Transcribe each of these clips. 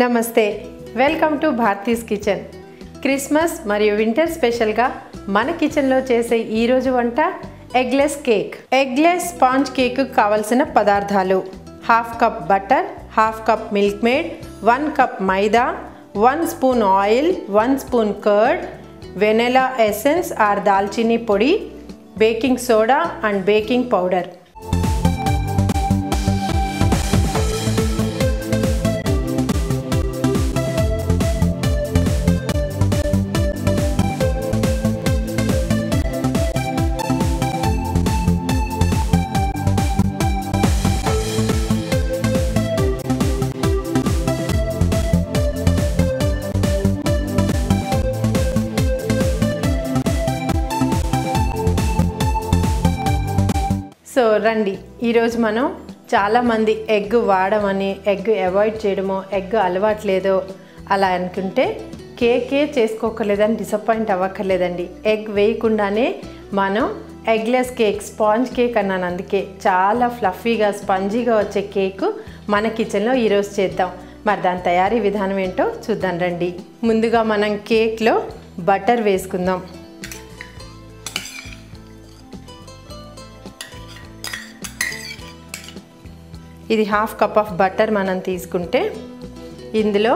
నమస్తే, welcome to Bharati's kitchen. Christmas మరియు winter స్పెషల్గా మన కిచెన్లో చేసే ఈరోజు వంట eggless cake. Eggless sponge cake కావాల్సిన పదార్థాలు: 1/2 cup butter, 1/2 cup Milkmaid, 1 cup maida, 1 spoon oil, 1 spoon curd, vanilla essence or దాల్చినీ పొడి, baking soda and baking powder. So రండి, ఈరోజు మనం చాలామంది ఎగ్ వాడమని, ఎగ్ అవాయిడ్ చేయడమో, ఎగ్ అలవాట్లేదో అలా అనుకుంటే కేకే చేసుకోకర్లేదని డిసప్పాయింట్ అవ్వక్కర్లేదండి. ఎగ్ వేయకుండానే మనం ఎగ్లెస్ కేక్, స్పాంజ్ కేక్ అన్నాను, అందుకే చాలా ఫ్లఫీగా స్పంజీగా వచ్చే కేకు మన కిచెన్లో ఈరోజు చేద్దాం. మరి దాని తయారీ విధానం ఏంటో చూద్దాం రండి. ముందుగా మనం కేక్లో బటర్ వేసుకుందాం. ఇది 1/2 కప్ ఆఫ్ బటర్ మనం తీసుకుంటే ఇందులో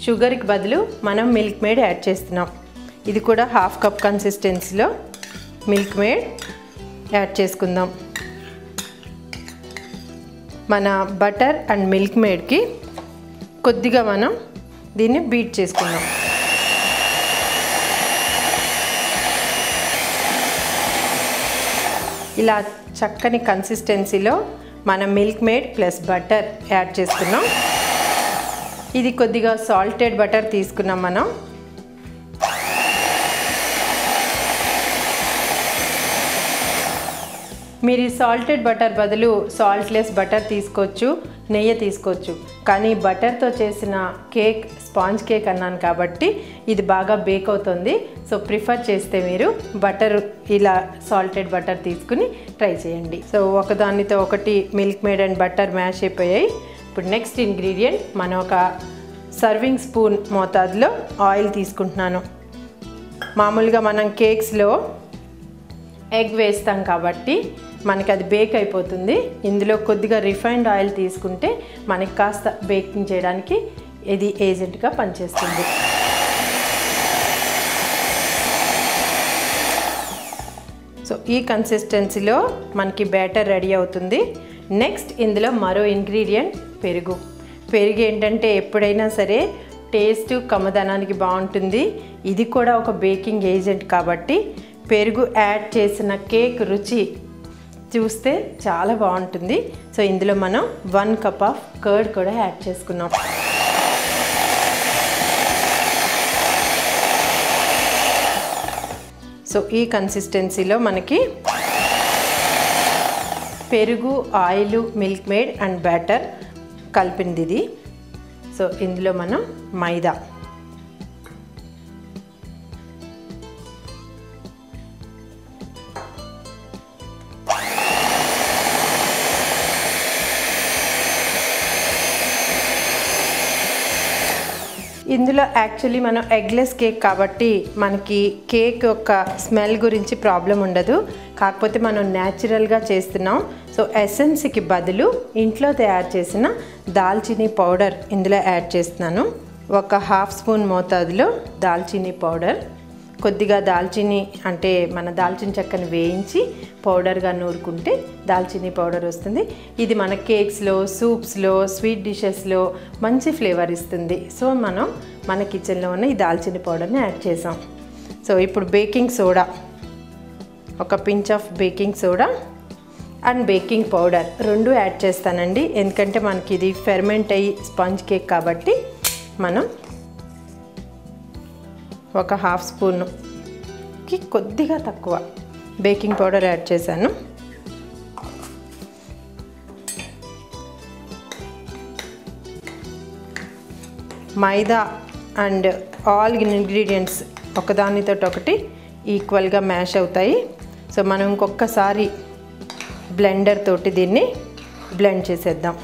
షుగర్కి బదులు మనం మిల్క్ మేడ్ యాడ్ చేస్తున్నాం. ఇది కూడా 1/2 కప్ కన్సిస్టెన్సీలో మిల్క్ మేడ్ యాడ్ చేసుకుందాం. మన బటర్ అండ్ మిల్క్ మేడ్కి కొద్దిగా మనం దీన్ని బీట్ చేసుకుందాం. ఇలా చక్కని కన్సిస్టెన్సీలో మనం milk made plus butter add చేసుకున్నాం. ఇది కొద్దిగా సాల్టెడ్ బటర్ తీసుకున్నాం మనం. మీరు ఈ సాల్టెడ్ బటర్ బదులు సాల్ట్లెస్ బటర్ తీసుకోవచ్చు, నెయ్యి తీసుకోవచ్చు. కానీ బటర్తో చేసిన కేక్ స్పాంజ్ కేక్ అన్నాను కాబట్టి ఇది బాగా బేక్ అవుతుంది. సో ప్రిఫర్ చేస్తే మీరు బటర్, ఇలా సాల్టెడ్ బటర్ తీసుకుని ట్రై చేయండి. సో ఒకదానితో ఒకటి milk made and butter mash అయిపోయాయి. ఇప్పుడు నెక్స్ట్ ఇంగ్రీడియంట్, మనం ఒక సర్వింగ్ స్పూన్ మోతాదులో ఆయిల్ తీసుకుంటున్నాను. మామూలుగా మనం కేక్స్లో ఎగ్ వేస్తాం కాబట్టి మనకి అది బేక్ అయిపోతుంది. ఇందులో కొద్దిగా రిఫైన్డ్ ఆయిల్ తీసుకుంటే మనకి కాస్త బేకింగ్ చేయడానికి ఇది ఏజెంట్గా పనిచేస్తుంది. సో ఈ కన్సిస్టెన్సీలో మనకి బ్యాటర్ రెడీ అవుతుంది. నెక్స్ట్ ఇందులో మరో ఇంగ్రీడియంట్ పెరుగు. పెరుగు ఏంటంటే ఎప్పుడైనా సరే టేస్ట్ కమ్మదనానికి బాగుంటుంది. ఇది కూడా ఒక బేకింగ్ ఏజెంట్ కాబట్టి పెరుగు యాడ్ చేసిన కేక్ రుచి చూస్తే చాలా బాగుంటుంది. సో ఇందులో మనం 1 కప్ ఆఫ్ కర్డ్ కూడా యాడ్ చేసుకున్నాం. సో ఈ కన్సిస్టెన్సీలో మనకి పెరుగు, oil, milk made and batter కలిపింది ఇది. సో ఇందులో మనం మైదా, ఇందులో యాక్చువల్లీ మనం ఎగ్లెస్ కేక్ కాబట్టి మనకి కేక్ యొక్క స్మెల్ గురించి ప్రాబ్లం ఉండదు. కాకపోతే మనం న్యాచురల్గా చేస్తున్నాం. సో ఎసెన్స్కి బదులు ఇంట్లో తయారు చేసిన దాల్చినీ పౌడర్ ఇందులో యాడ్ చేస్తున్నాను. ఒక 1/2 స్పూన్ మోతాదులో దాల్చినీ పౌడర్. కొద్దిగా దాల్చినీ అంటే మన దాల్చిన చెక్కని వేయించి పౌడర్గా నూరుకుంటే దాల్చినీ పౌడర్ వస్తుంది. ఇది మన కేక్స్లో, సూప్స్లో, స్వీట్ డిషెస్లో మంచి ఫ్లేవర్ ఇస్తుంది. సో మనం మన కిచెన్లో ఉన్న ఈ దాల్చినీ పౌడర్ని యాడ్ చేసాం. సో ఇప్పుడు బేకింగ్ సోడా, ఒక pinch of baking soda and baking powder రెండు యాడ్ చేస్తానండి. ఎందుకంటే మనకి ఇది ఫెర్మెంట్ అయ్యి స్పాంజ్ కేక్ కాబట్టి మనం ఒక 1/2 స్పూన్కి కొద్దిగా తక్కువ బేకింగ్ పౌడర్ యాడ్ చేశాను. మైదా అండ్ ఆల్ ఇంగ్రీడియంట్స్ ఒకదానితో ఒకటి ఈక్వల్గా మ్యాష్ అవుతాయి. సో మనం ఇంకొకసారి బ్లెండర్ తోటి దీన్ని బ్లెండ్ చేసేద్దాం.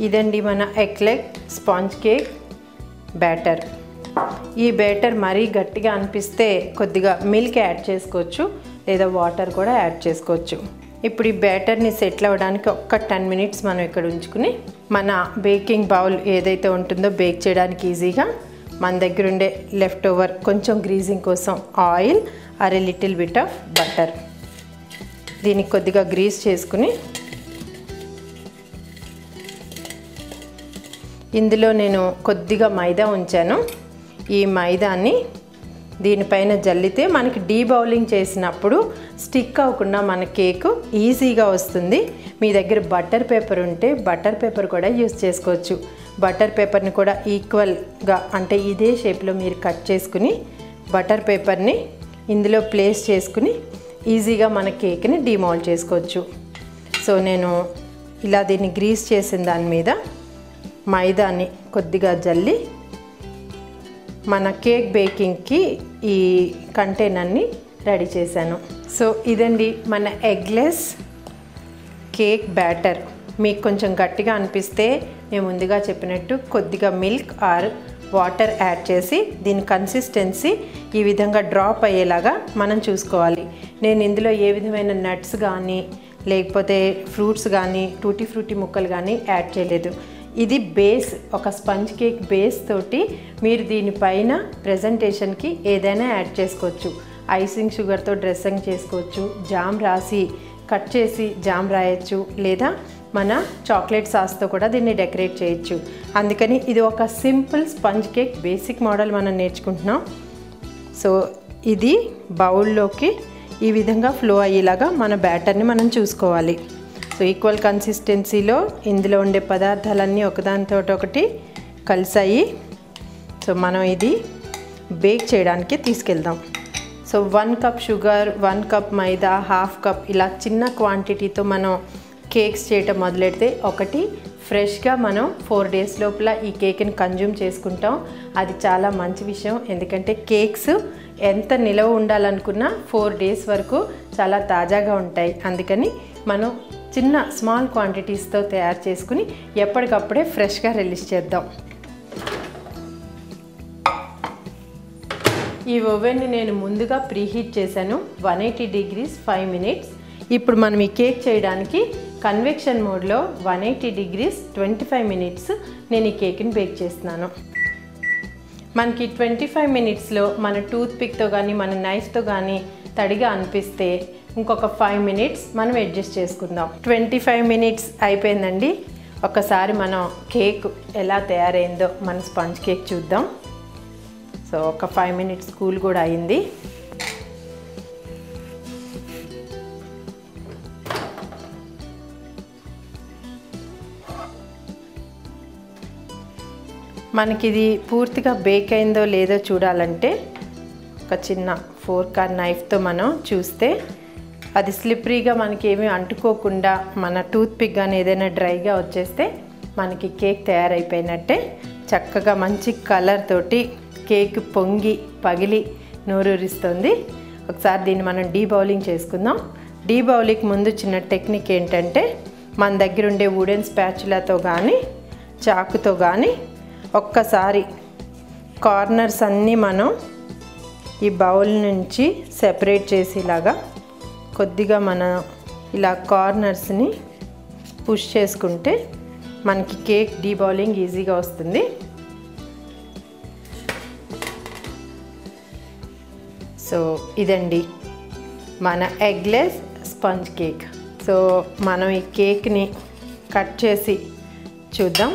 ఇదండి మన ఎక్లెట్ స్పాంజ్ కేక్ బ్యాటర్. ఈ బ్యాటర్ మరీ గట్టిగా అనిపిస్తే కొద్దిగా మిల్క్ యాడ్ చేసుకోవచ్చు, లేదా వాటర్ కూడా యాడ్ చేసుకోవచ్చు. ఇప్పుడు ఈ బ్యాటర్ని సెటిల్ అవ్వడానికి ఒక్క 10 మినిట్స్ మనం ఇక్కడ ఉంచుకుని మన బేకింగ్ బౌల్ ఏదైతే ఉంటుందో బేక్ చేయడానికి ఈజీగా మన దగ్గర ఉండే లెఫ్ట్ ఓవర్ కొంచెం గ్రీజింగ్ కోసం ఆయిల్, అరే లిటిల్ బిట్ ఆఫ్ బటర్, దీనికి కొద్దిగా గ్రీస్ చేసుకుని ఇందులో నేను కొద్దిగా మైదా ఉంచాను. ఈ మైదాన్ని దీనిపైన జల్లితే మనకి డీబౌలింగ్ చేసినప్పుడు స్టిక్ అవ్వకుండా మన కేకు ఈజీగా వస్తుంది. మీ దగ్గర బటర్ పేపర్ ఉంటే బటర్ పేపర్ కూడా యూస్ చేసుకోవచ్చు. బటర్ పేపర్ని కూడా ఈక్వల్గా అంటే ఇదే షేప్లో మీరు కట్ చేసుకుని బటర్ పేపర్ని ఇందులో ప్లేస్ చేసుకుని ఈజీగా మన కేక్ని డీమౌల్డ్ చేసుకోవచ్చు. సో నేను ఇలా దీన్ని గ్రీస్ చేసిన దాని మీద మైదాని కొద్దిగా జల్లి మన కేక్ బేకింగ్కి ఈ కంటైనర్ని రెడీ చేశాను. సో ఇదండి మన ఎగ్లెస్ కేక్ బ్యాటర్. మీకు కొంచెం గట్టిగా అనిపిస్తే నేను ముందుగా చెప్పినట్టు కొద్దిగా మిల్క్ ఆర్ వాటర్ యాడ్ చేసి దీని కన్సిస్టెన్సీ ఈ విధంగా డ్రాప్ అయ్యేలాగా మనం చూసుకోవాలి. నేను ఇందులో ఏ విధమైన నట్స్ కానీ లేకపోతే ఫ్రూట్స్ కానీ టూటీ ఫ్రూటీ ముక్కలు కానీ యాడ్ చేయలేదు. ఇది బేస్, ఒక స్పంజ్ కేక్ బేస్ తోటి మీరు దీనిపైన ప్రెజెంటేషన్కి ఏదైనా యాడ్ చేసుకోవచ్చు. ఐసింగ్ షుగర్తో డ్రెస్సింగ్ చేసుకోవచ్చు, జామ్ రాసి కట్ చేసి జామ్ రాయొచ్చు, లేదా మన చాక్లెట్ సాస్తో కూడా దీన్ని డెకరేట్ చేయొచ్చు. అందుకని ఇది ఒక simple sponge cake basic model మనం నేర్చుకుంటున్నాం. సో ఇది బౌల్లోకి ఈ విధంగా ఫ్లో అయ్యేలాగా మన బ్యాటర్ని మనం చూసుకోవాలి. సో ఈక్వల్ కన్సిస్టెన్సీలో ఇందులో ఉండే పదార్థాలన్నీ ఒకదానితో ఒకటి కలిసాయి. సో మనం ఇది బేక్ చేయడానికి తీసుకెళ్దాం. సో 1 కప్ షుగర్, 1 కప్ మైదా, 1/2 కప్ ఇలా చిన్న క్వాంటిటీతో మనం కేక్స్ చేయటం మొదలెడితే ఒకటి ఫ్రెష్గా మనం 4 డేస్ లోపల ఈ కేక్ని కన్జ్యూమ్ చేసుకుంటాం. అది చాలా మంచి విషయం, ఎందుకంటే కేక్స్ ఎంత నిలవ ఉండాలనుకున్నా 4 డేస్ వరకు చాలా తాజాగా ఉంటాయి. అందుకని మనం చిన్న స్మాల్ క్వాంటిటీస్తో తయారు చేసుకుని ఎప్పటికప్పుడే ఫ్రెష్గా రిలీజ్ చేద్దాం. ఈ ఓవెన్ని నేను ముందుగా ప్రీహీట్ చేశాను 180 degrees 5 minutes. ఇప్పుడు మనం ఈ కేక్ చేయడానికి కన్వెక్షన్ మోడ్లో 180 degrees 25 minutes నేను ఈ కేక్ని బేక్ చేస్తున్నాను. మనకి 25 minutesలో మన టూత్ పిక్తో కానీ మన నైఫ్తో కానీ తడిగా అనిపిస్తే ఇంకొక 5 minutes మనం అడ్జస్ట్ చేసుకుందాం. 25 minutes అయిపోయిందండి. ఒకసారి మనం కేక్ ఎలా తయారైందో మన స్పాంజ్ కేక్ చూద్దాం. సో ఒక 5 minutes కూల్ కూడా అయింది. మనకి ఇది పూర్తిగా బేక్ అయిందో లేదో చూడాలంటే ఒక చిన్న ఫోర్క్ ఆర్ నైఫ్తో మనం చూస్తే అది స్లిప్పరీగా మనకి ఏమీ అంటుకోకుండా మన టూత్ పిక్ కానీ ఏదైనా డ్రైగా వచ్చేస్తే మనకి కేక్ తయారైపోయినట్టే. చక్కగా మంచి కలర్ తోటి కేక్ పొంగి పగిలి నోరూరిస్తుంది. ఒకసారి దీన్ని మనం డీబౌలింగ్ చేసుకుందాం. డీబౌలింగ్ ముందు చిన్న టెక్నిక్ ఏంటంటే మన దగ్గర ఉండే వుడెన్ స్పాచులాతో కానీ చాకుతో కానీ ఒక్కసారి కార్నర్స్ అన్నీ మనం ఈ బౌల్ నుంచి సెపరేట్ చేసేలాగా కొద్దిగా మనం ఇలా కార్నర్స్ని పుష్ చేసుకుంటే మనకి కేక్ డీబౌలింగ్ ఈజీగా వస్తుంది. సో ఇదండి మన ఎగ్లెస్ స్పంజ్ కేక్. సో మనం ఈ కేక్ని కట్ చేసి చూద్దాం.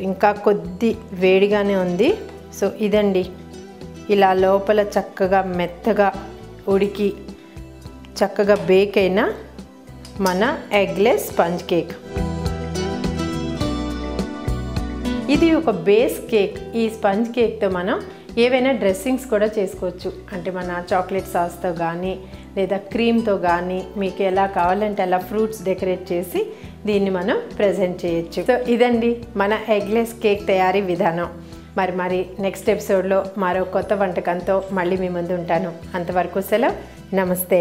ఇంకా కొద్ది వేడిగానే ఉంది. సో ఇదండి ఇలా లోపల చక్కగా మెత్తగా ఉడికి చక్కగా బేక్ అయిన మన ఎగ్లెస్ స్పంజ్ కేక్. ఇది ఒక బేస్ కేక్. ఈ స్పంజ్ కేక్తో మనం ఏవైనా డ్రెస్సింగ్స్ కూడా చేసుకోవచ్చు. అంటే మన చాక్లెట్ సాస్తో కానీ లేదా క్రీమ్తో కానీ మీకు ఎలా కావాలంటే అలా ఫ్రూట్స్ డెకరేట్ చేసి దీన్ని మనం ప్రజెంట్ చేయొచ్చు. సో ఇదండి మన ఎగ్లెస్ కేక్ తయారీ విధానం. మరి నెక్స్ట్ ఎపిసోడ్లో మరో కొత్త వంటకంతో మళ్ళీ మీ ముందు ఉంటాను. అంతవరకు సెలవు. నమస్తే.